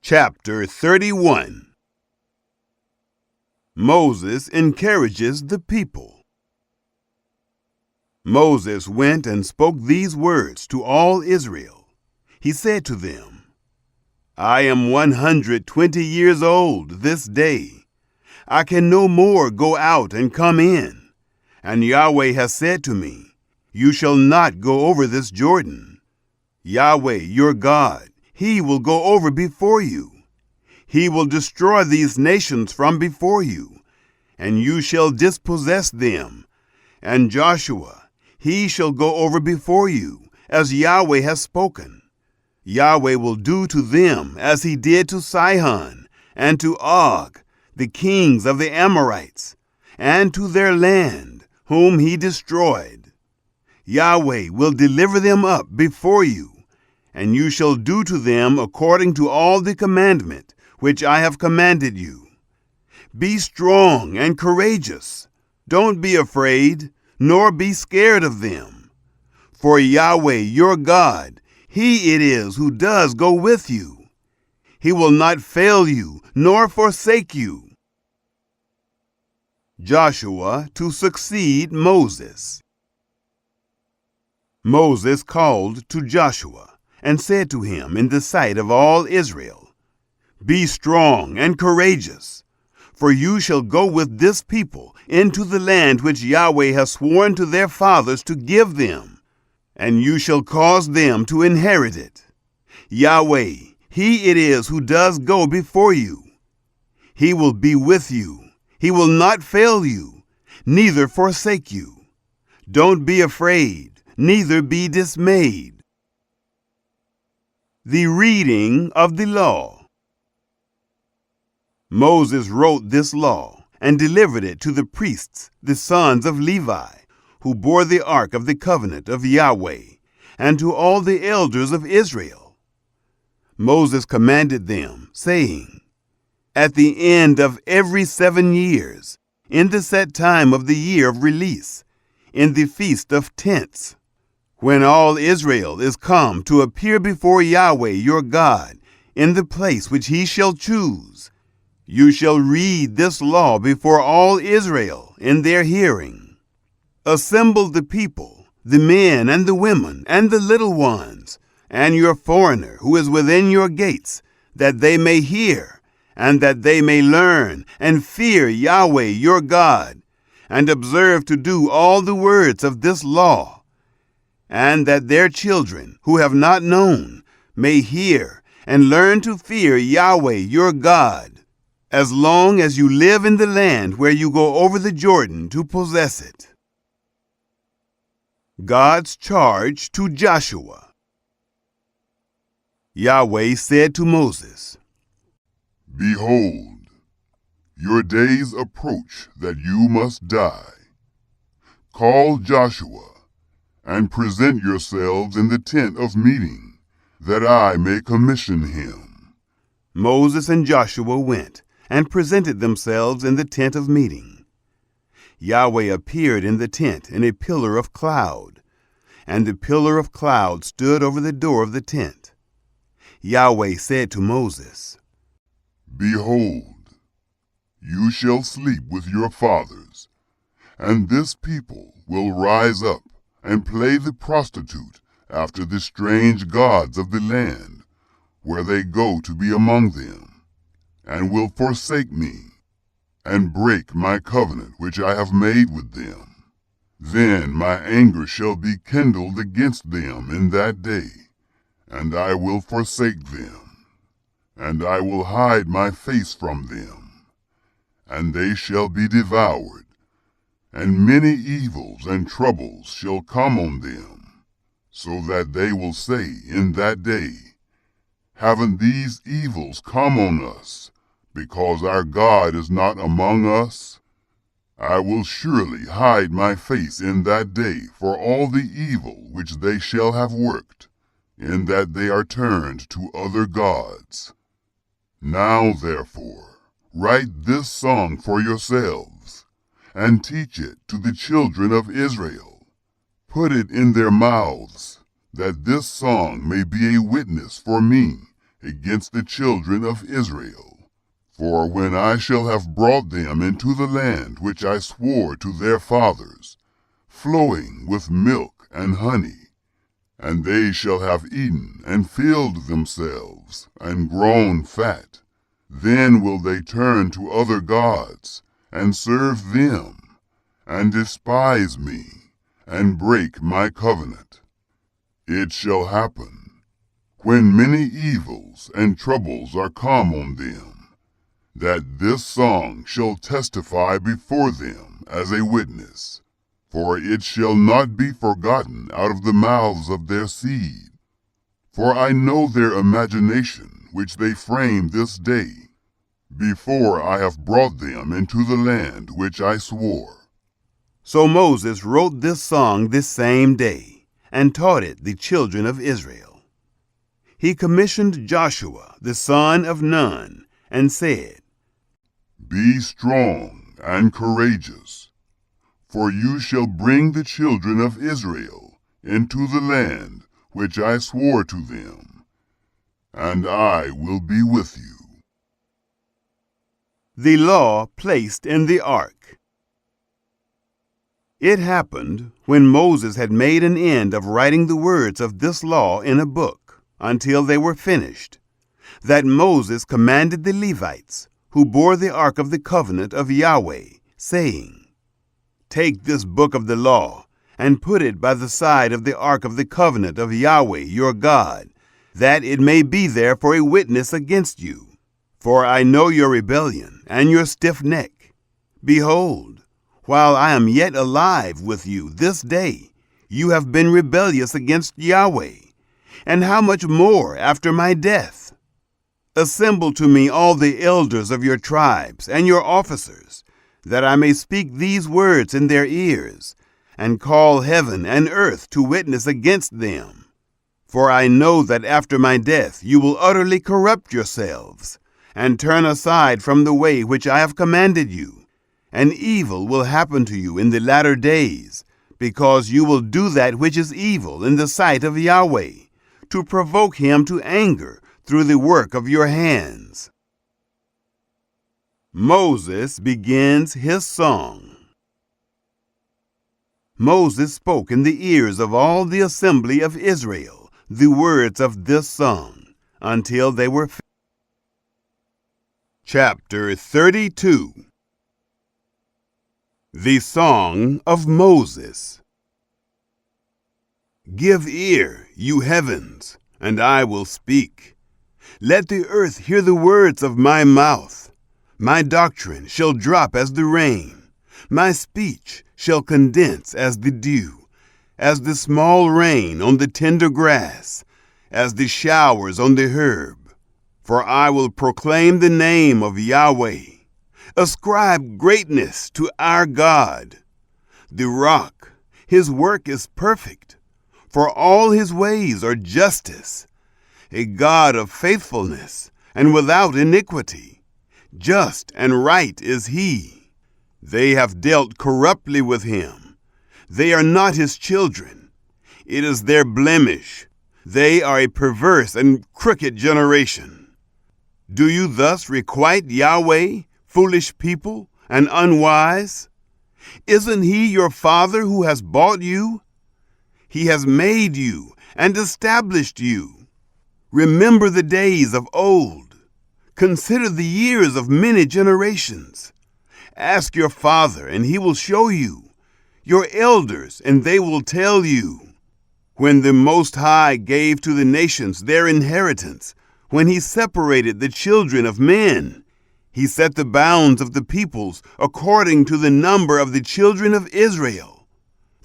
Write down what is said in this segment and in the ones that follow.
Chapter 31. Moses encourages the people. Moses went and spoke these words to all Israel. He said to them, I am 120 years old this day. I can no more go out and come in. And Yahweh has said to me, You shall not go over this Jordan. Yahweh, your God, He will go over before you. He will destroy these nations from before you, and you shall dispossess them. And Joshua, he shall go over before you, as Yahweh has spoken. Yahweh will do to them as he did to Sihon and to Og, the kings of the Amorites, and to their land, whom he destroyed. Yahweh will deliver them up before you, and you shall do to them according to all the commandment which I have commanded you. Be strong and courageous. Don't be afraid, nor be scared of them. For Yahweh your God, He it is who does go with you. He will not fail you, nor forsake you. Joshua to succeed Moses. Moses called to Joshua and said to him in the sight of all Israel, Be strong and courageous, for you shall go with this people into the land which Yahweh has sworn to their fathers to give them, and you shall cause them to inherit it. Yahweh, He it is who does go before you. He will be with you. He will not fail you, neither forsake you. Don't be afraid, neither be dismayed. The reading of the law. Moses wrote this law and delivered it to the priests, the sons of Levi, who bore the ark of the covenant of Yahweh, and to all the elders of Israel. Moses commanded them, saying, At the end of every 7 years, in the set time of the year of release, in the feast of tents, when all Israel is come to appear before Yahweh your God in the place which he shall choose, you shall read this law before all Israel in their hearing. Assemble the people, the men and the women and the little ones, and your foreigner who is within your gates, that they may hear, and that they may learn and fear Yahweh your God, and observe to do all the words of this law, and that their children who have not known may hear and learn to fear Yahweh your God, as long as you live in the land where you go over the Jordan to possess it. God's charge to Joshua. Yahweh said to Moses, Behold, your days approach that you must die. Call Joshua, and present yourselves in the tent of meeting, that I may commission him. Moses and Joshua went and presented themselves in the tent of meeting. Yahweh appeared in the tent in a pillar of cloud, and the pillar of cloud stood over the door of the tent. Yahweh said to Moses, Behold, you shall sleep with your fathers, and this people will rise up and play the prostitute after the strange gods of the land, where they go to be among them, and will forsake me, and break my covenant which I have made with them. Then my anger shall be kindled against them in that day, and I will forsake them, and I will hide my face from them, and they shall be devoured, and many evils and troubles shall come on them, so that they will say in that day, Haven't these evils come on us, because our God is not among us? I will surely hide my face in that day for all the evil which they shall have worked, in that they are turned to other gods. Now therefore, write this song for yourselves, and teach it to the children of Israel. Put it in their mouths, that this song may be a witness for me against the children of Israel. For when I shall have brought them into the land which I swore to their fathers, flowing with milk and honey, and they shall have eaten and filled themselves and grown fat, then will they turn to other gods and serve them, and despise me, and break my covenant. It shall happen, when many evils and troubles are come on them, that this song shall testify before them as a witness. For it shall not be forgotten out of the mouths of their seed. For I know their imagination which they frame this day, before I have brought them into the land which I swore. So Moses wrote this song this same day, and taught it the children of Israel. He commissioned Joshua the son of Nun, and said, Be strong and courageous, for you shall bring the children of Israel into the land which I swore to them, and I will be with you. The law placed in the ark. It happened, when Moses had made an end of writing the words of this law in a book, until they were finished, that Moses commanded the Levites, who bore the ark of the covenant of Yahweh, saying, Take this book of the law, and put it by the side of the ark of the covenant of Yahweh your God, that it may be there for a witness against you. For I know your rebellion and your stiff neck. Behold, while I am yet alive with you this day, you have been rebellious against Yahweh, and how much more after my death? Assemble to me all the elders of your tribes and your officers, that I may speak these words in their ears, and call heaven and earth to witness against them. For I know that after my death you will utterly corrupt yourselves, and turn aside from the way which I have commanded you, and evil will happen to you in the latter days, because you will do that which is evil in the sight of Yahweh, to provoke him to anger through the work of your hands. Moses begins his song. Moses spoke in the ears of all the assembly of Israel the words of this song, until they were finished. Chapter 32. The Song of Moses. Give ear, you heavens, and I will speak. Let the earth hear the words of my mouth. My doctrine shall drop as the rain. My speech shall condense as the dew, as the small rain on the tender grass, as the showers on the herb. For I will proclaim the name of Yahweh. Ascribe greatness to our God. The rock, his work is perfect, for all his ways are justice. A God of faithfulness and without iniquity. Just and right is he. They have dealt corruptly with him. They are not his children. It is their blemish. They are a perverse and crooked generation. Do you thus requite Yahweh, foolish people, and unwise? Isn't he your father who has bought you? He has made you and established you. Remember the days of old. Consider the years of many generations. Ask your father, and he will show you, your elders, and they will tell you. When the Most High gave to the nations their inheritance, when he separated the children of men, he set the bounds of the peoples according to the number of the children of Israel.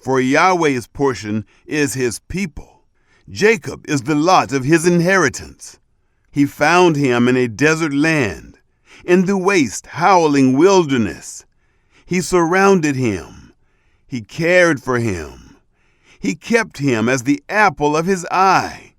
For Yahweh's portion is his people. Jacob is the lot of his inheritance. He found him in a desert land, in the waste, howling wilderness. He surrounded him. He cared for him. He kept him as the apple of his eye,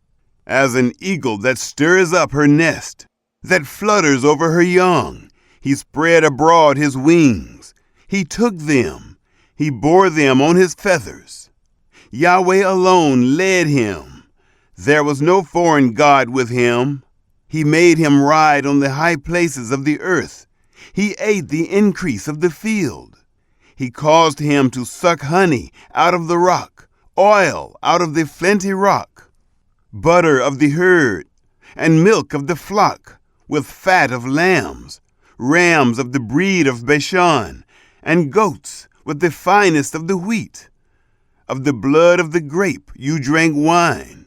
as an eagle that stirs up her nest, that flutters over her young. He spread abroad his wings. He took them. He bore them on his feathers. Yahweh alone led him. There was no foreign god with him. He made him ride on the high places of the earth. He ate the increase of the field. He caused him to suck honey out of the rock, oil out of the flinty rock, butter of the herd, and milk of the flock, with fat of lambs, rams of the breed of Bashan, and goats with the finest of the wheat. Of the blood of the grape you drank wine.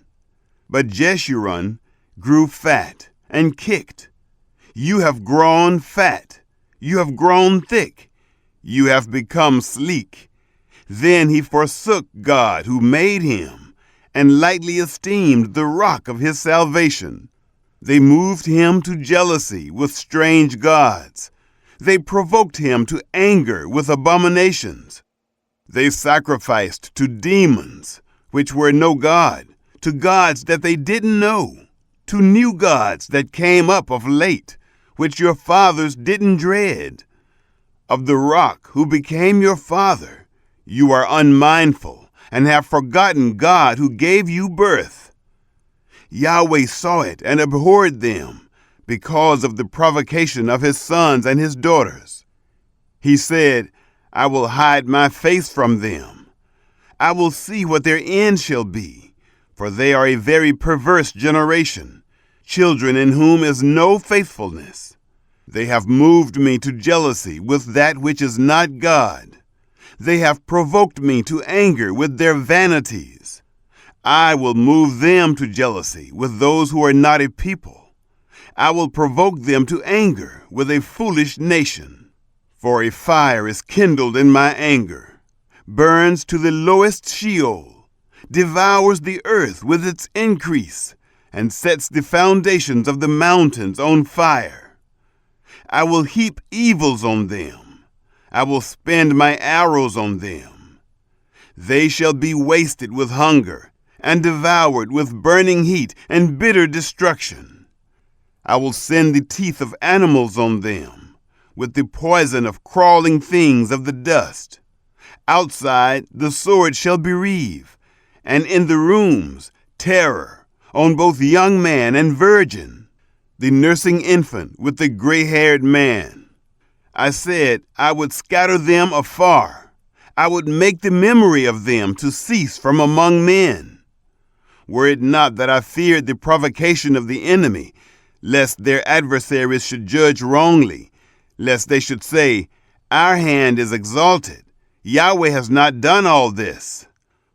But Jeshurun grew fat and kicked. You have grown fat. You have grown thick. You have become sleek. Then he forsook God who made him, and lightly esteemed the rock of his salvation. They moved him to jealousy with strange gods. They provoked him to anger with abominations. They sacrificed to demons, which were no God, to gods that they didn't know, to new gods that came up of late, which your fathers didn't dread. Of the rock who became your father, you are unmindful and have forgotten God who gave you birth. Yahweh saw it and abhorred them because of the provocation of his sons and his daughters. He said, I will hide my face from them. I will see what their end shall be, for they are a very perverse generation, children in whom is no faithfulness. They have moved me to jealousy with that which is not God. They have provoked me to anger with their vanities. I will move them to jealousy with those who are not a people. I will provoke them to anger with a foolish nation. For a fire is kindled in my anger, burns to the lowest Sheol, devours the earth with its increase, and sets the foundations of the mountains on fire. I will heap evils on them. I will spend my arrows on them. They shall be wasted with hunger, and devoured with burning heat and bitter destruction. I will send the teeth of animals on them, with the poison of crawling things of the dust. Outside the sword shall bereave, and in the rooms terror, on both young man and virgin, the nursing infant with the gray-haired man. I said I would scatter them afar. I would make the memory of them to cease from among men. Were it not that I feared the provocation of the enemy, lest their adversaries should judge wrongly, lest they should say, our hand is exalted. Yahweh has not done all this.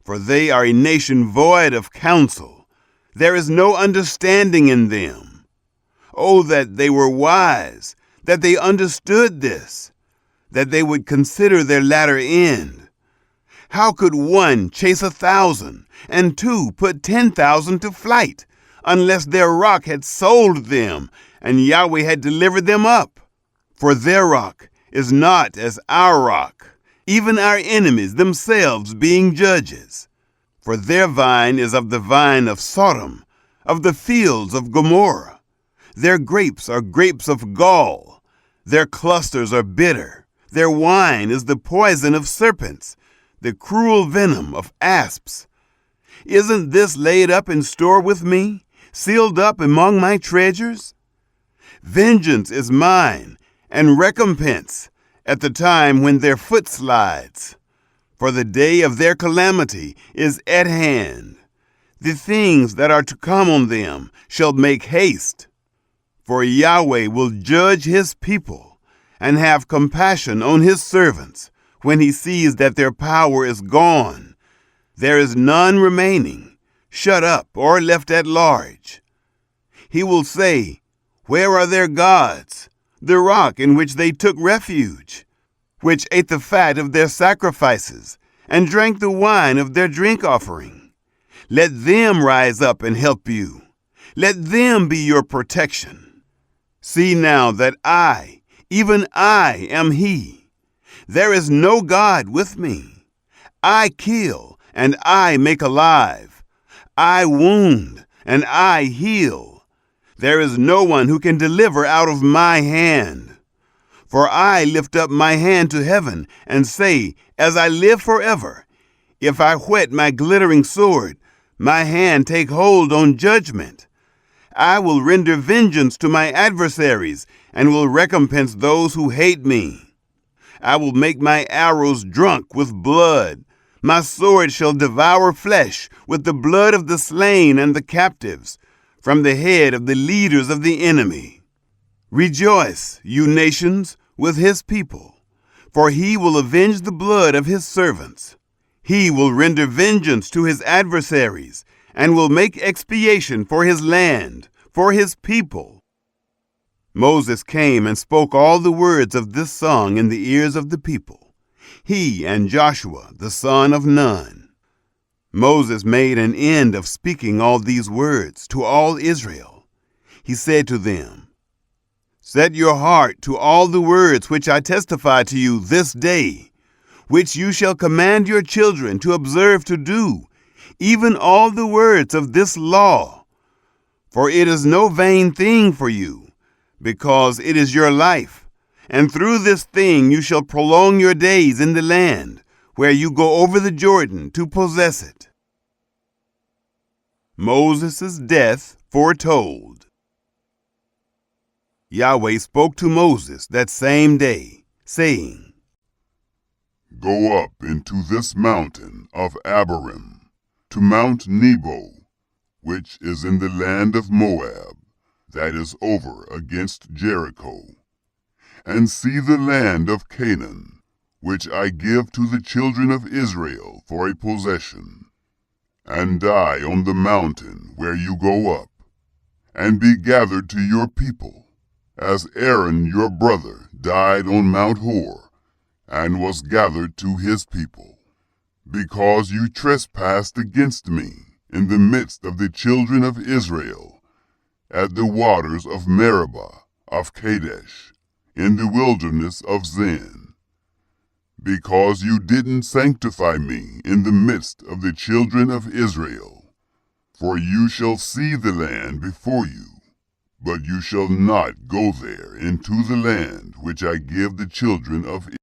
For they are a nation void of counsel. There is no understanding in them. Oh, that they were wise, that they understood this, that they would consider their latter end. How could one chase 1,000, and two put 10,000 to flight, unless their rock had sold them, and Yahweh had delivered them up? For their rock is not as our rock, even our enemies themselves being judges. For their vine is of the vine of Sodom, of the fields of Gomorrah. Their grapes are grapes of gall. Their clusters are bitter. Their wine is the poison of serpents, the cruel venom of asps. Isn't this laid up in store with me, sealed up among my treasures? Vengeance is mine, and recompense at the time when their foot slides. For the day of their calamity is at hand. The things that are to come on them shall make haste. For Yahweh will judge his people and have compassion on his servants when he sees that their power is gone. There is none remaining, shut up or left at large. He will say, where are their gods? The rock in which they took refuge, which ate the fat of their sacrifices, and drank the wine of their drink offering. Let them rise up and help you. Let them be your protection. See now that I, even I, am he. There is no God with me. I kill, and I make alive. I wound, and I heal. There is no one who can deliver out of my hand. For I lift up my hand to heaven and say, as I live forever, if I whet my glittering sword, my hand take hold on judgment. I will render vengeance to my adversaries and will recompense those who hate me. I will make my arrows drunk with blood. My sword shall devour flesh with the blood of the slain and the captives, from the head of the leaders of the enemy. Rejoice, you nations, with his people, for he will avenge the blood of his servants. He will render vengeance to his adversaries and will make expiation for his land, for his people. Moses came and spoke all the words of this song in the ears of the people, he and Joshua the son of Nun. Moses made an end of speaking all these words to all Israel. He said to them, Set your heart to all the words which I testify to you this day, which you shall command your children to observe to do, even all the words of this law. For it is no vain thing for you, because it is your life, and through this thing you shall prolong your days in the land, where you go over the Jordan to possess it. Moses' death foretold. Yahweh spoke to Moses that same day, saying, Go up into this mountain of Abarim, to Mount Nebo, which is in the land of Moab, that is over against Jericho, and see the land of Canaan, which I give to the children of Israel for a possession, and die on the mountain where you go up, and be gathered to your people, as Aaron your brother died on Mount Hor, and was gathered to his people, because you trespassed against me in the midst of the children of Israel, at the waters of Meribah of Kadesh, in the wilderness of Zin, because you didn't sanctify me in the midst of the children of Israel. For you shall see the land before you, but you shall not go there into the land which I give the children of Israel.